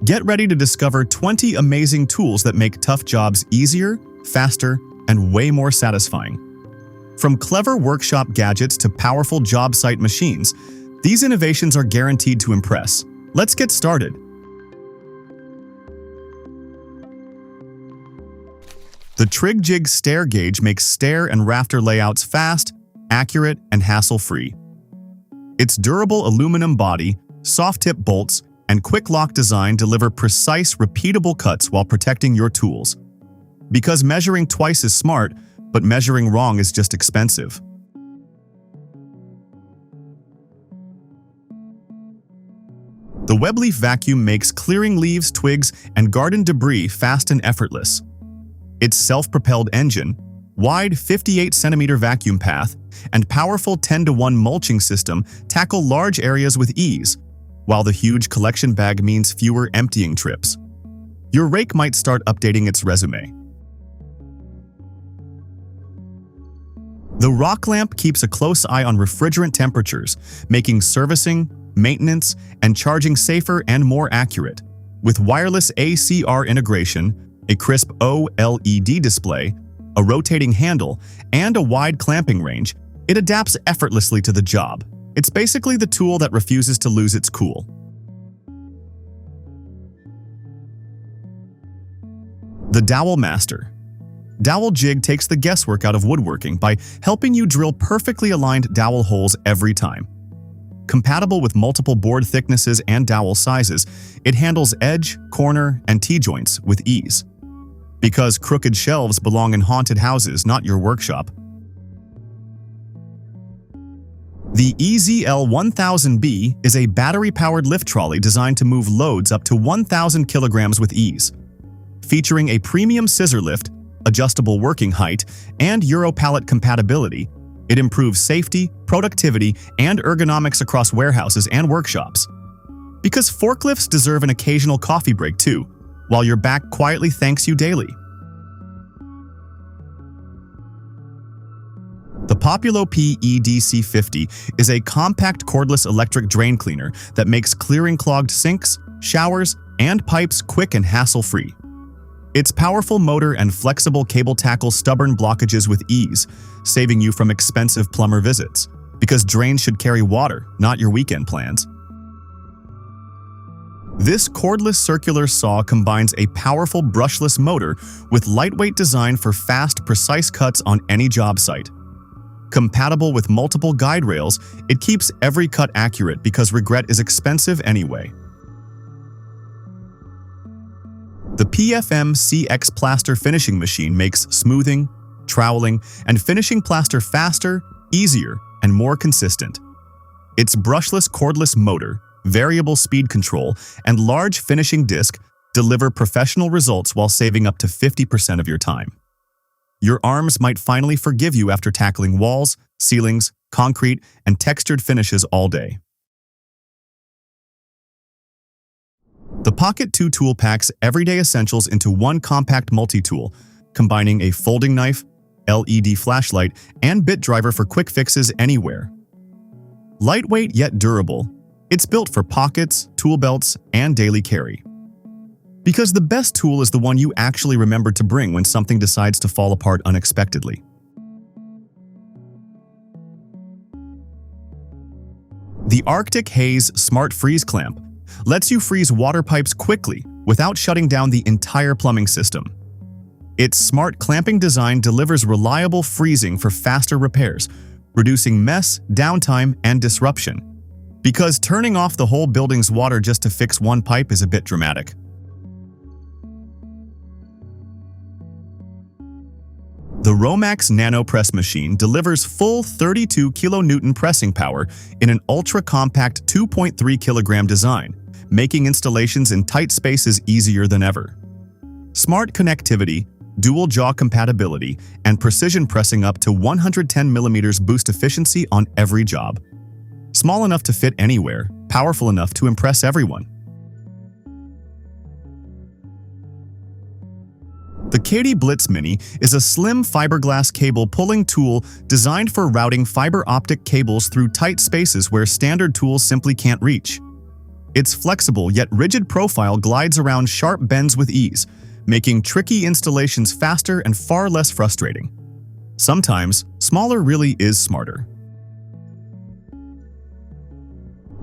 Get ready to discover 20 amazing tools that make tough jobs easier, faster, and way more satisfying. From clever workshop gadgets to powerful job site machines, these innovations are guaranteed to impress. Let's get started. The TrigJig Stair Gauge makes stair and rafter layouts fast, accurate, and hassle-free. Its durable aluminum body, soft-tip bolts, and quick-lock design deliver precise, repeatable cuts while protecting your tools. Because measuring twice is smart, but measuring wrong is just expensive. The web-leaf vacuum makes clearing leaves, twigs, and garden debris fast and effortless. Its self-propelled engine, wide 58-centimeter vacuum path, and powerful 10-to-1 mulching system tackle large areas with ease, while the huge collection bag means fewer emptying trips. Your rake might start updating its resume. The ROCLAMP keeps a close eye on refrigerant temperatures, making servicing, maintenance, and charging safer and more accurate. With wireless ACR integration, a crisp OLED display, a rotating handle, and a wide clamping range, it adapts effortlessly to the job. It's basically the tool that refuses to lose its cool. The Dowelmaster Dowel Jig takes the guesswork out of woodworking by helping you drill perfectly aligned dowel holes every time. Compatible with multiple board thicknesses and dowel sizes, it handles edge, corner, and T-joints with ease. Because crooked shelves belong in haunted houses, not your workshop. The EZL1000B is a battery-powered lift trolley designed to move loads up to 1,000 kilograms with ease. Featuring a premium scissor lift, adjustable working height, and Euro pallet compatibility, it improves safety, productivity, and ergonomics across warehouses and workshops. Because forklifts deserve an occasional coffee break too, while your back quietly thanks you daily. The Populo PEDC50 is a compact cordless electric drain cleaner that makes clearing clogged sinks, showers, and pipes quick and hassle-free. Its powerful motor and flexible cable tackle stubborn blockages with ease, saving you from expensive plumber visits, because drains should carry water, not your weekend plans. This cordless circular saw combines a powerful brushless motor with lightweight design for fast, precise cuts on any job site. Compatible with multiple guide rails, it keeps every cut accurate because regret is expensive anyway. The PFM CX Plaster finishing machine makes smoothing, troweling, and finishing plaster faster, easier, and more consistent. Its brushless cordless motor, variable speed control, and large finishing disc deliver professional results while saving up to 50% of your time. Your arms might finally forgive you after tackling walls, ceilings, concrete, and textured finishes all day. The Pok It II Tool packs everyday essentials into one compact multi-tool, combining a folding knife, LED flashlight, and bit driver for quick fixes anywhere. Lightweight yet durable, it's built for pockets, tool belts, and daily carry. Because the best tool is the one you actually remember to bring when something decides to fall apart unexpectedly. The Arctic Haze Smart Freeze Clamp lets you freeze water pipes quickly without shutting down the entire plumbing system. Its smart clamping design delivers reliable freezing for faster repairs, reducing mess, downtime, and disruption. Because turning off the whole building's water just to fix one pipe is a bit dramatic. The ROMAX Nano Press Machine delivers full 32 kN pressing power in an ultra-compact 2.3 kilogram design, making installations in tight spaces easier than ever. Smart connectivity, dual jaw compatibility, and precision pressing up to 110 mm boost efficiency on every job. Small enough to fit anywhere, powerful enough to impress everyone. The Kati Blitz Mini is a slim fiberglass cable pulling tool designed for routing fiber optic cables through tight spaces where standard tools simply can't reach. Its flexible yet rigid profile glides around sharp bends with ease, making tricky installations faster and far less frustrating. Sometimes, smaller really is smarter.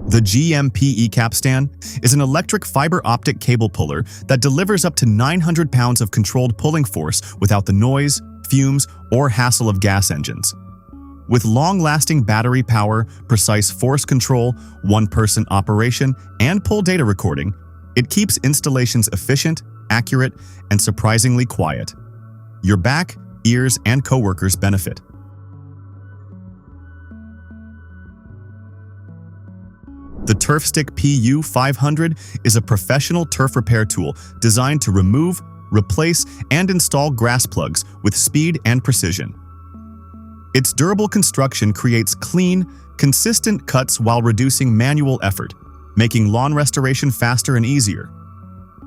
The GMP eCapstan is an electric fiber optic cable puller that delivers up to 900 pounds of controlled pulling force without the noise, fumes, or hassle of gas engines. With long-lasting battery power, precise force control, one-person operation, and pull data recording, it keeps installations efficient, accurate, and surprisingly quiet. Your back, ears, and coworkers benefit. The Turfstikk PU500 is a professional turf repair tool designed to remove, replace, and install grass plugs with speed and precision. Its durable construction creates clean, consistent cuts while reducing manual effort, making lawn restoration faster and easier.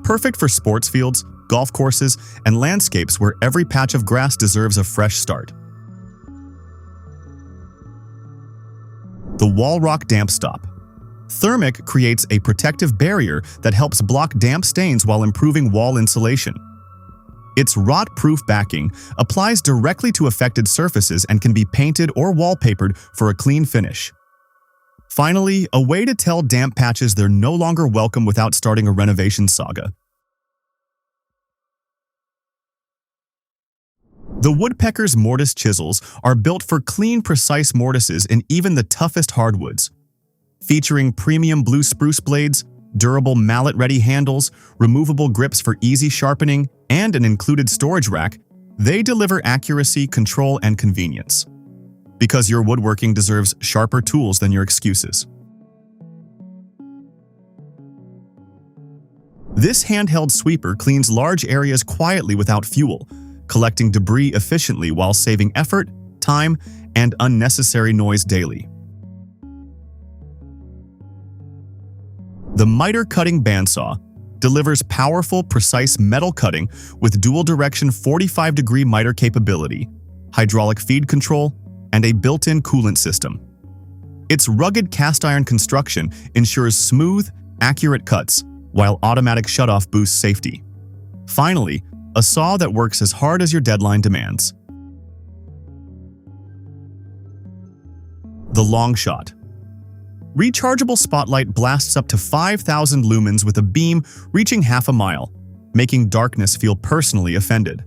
Perfect for sports fields, golf courses, and landscapes where every patch of grass deserves a fresh start. The Wallrock Dampstop. Thermic creates a protective barrier that helps block damp stains while improving wall insulation. Its rot-proof backing applies directly to affected surfaces and can be painted or wallpapered for a clean finish. Finally, a way to tell damp patches they're no longer welcome without starting a renovation saga. The woodpecker's Mortise Chisels are built for clean, precise mortises in even the toughest hardwoods. Featuring premium blue spruce blades, durable mallet-ready handles, removable grips for easy sharpening, and an included storage rack, they deliver accuracy, control, and convenience. Because your woodworking deserves sharper tools than your excuses. This handheld sweeper cleans large areas quietly without fuel, collecting debris efficiently while saving effort, time, and unnecessary noise daily. The miter-cutting bandsaw delivers powerful, precise metal cutting with dual-direction 45-degree miter capability, hydraulic feed control, and a built-in coolant system. Its rugged cast-iron construction ensures smooth, accurate cuts, while automatic shutoff boosts safety. Finally, a saw that works as hard as your deadline demands. The long shot. Rechargeable Spotlight blasts up to 5,000 lumens with a beam reaching half a mile, making darkness feel personally offended.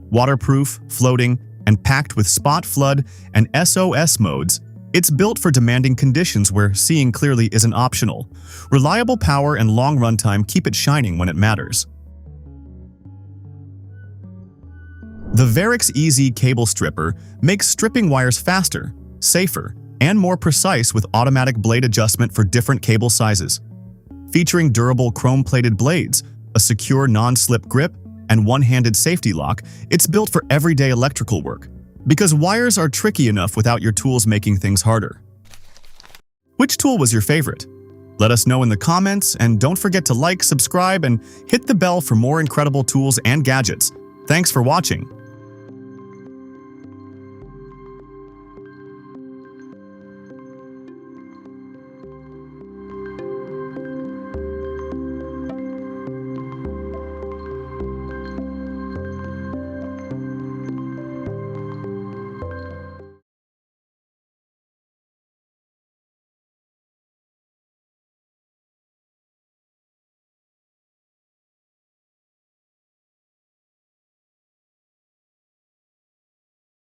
Waterproof, floating, and packed with spot flood and SOS modes, it's built for demanding conditions where seeing clearly isn't optional. Reliable power and long runtime keep it shining when it matters. The VARIX EZ cable stripper makes stripping wires faster, safer, and more precise with automatic blade adjustment for different cable sizes. Featuring durable chrome-plated blades, a secure non-slip grip, and one-handed safety lock, it's built for everyday electrical work. Because wires are tricky enough without your tools making things harder. Which tool was your favorite? Let us know in the comments, and don't forget to like, subscribe, and hit the bell for more incredible tools and gadgets. Thanks for watching.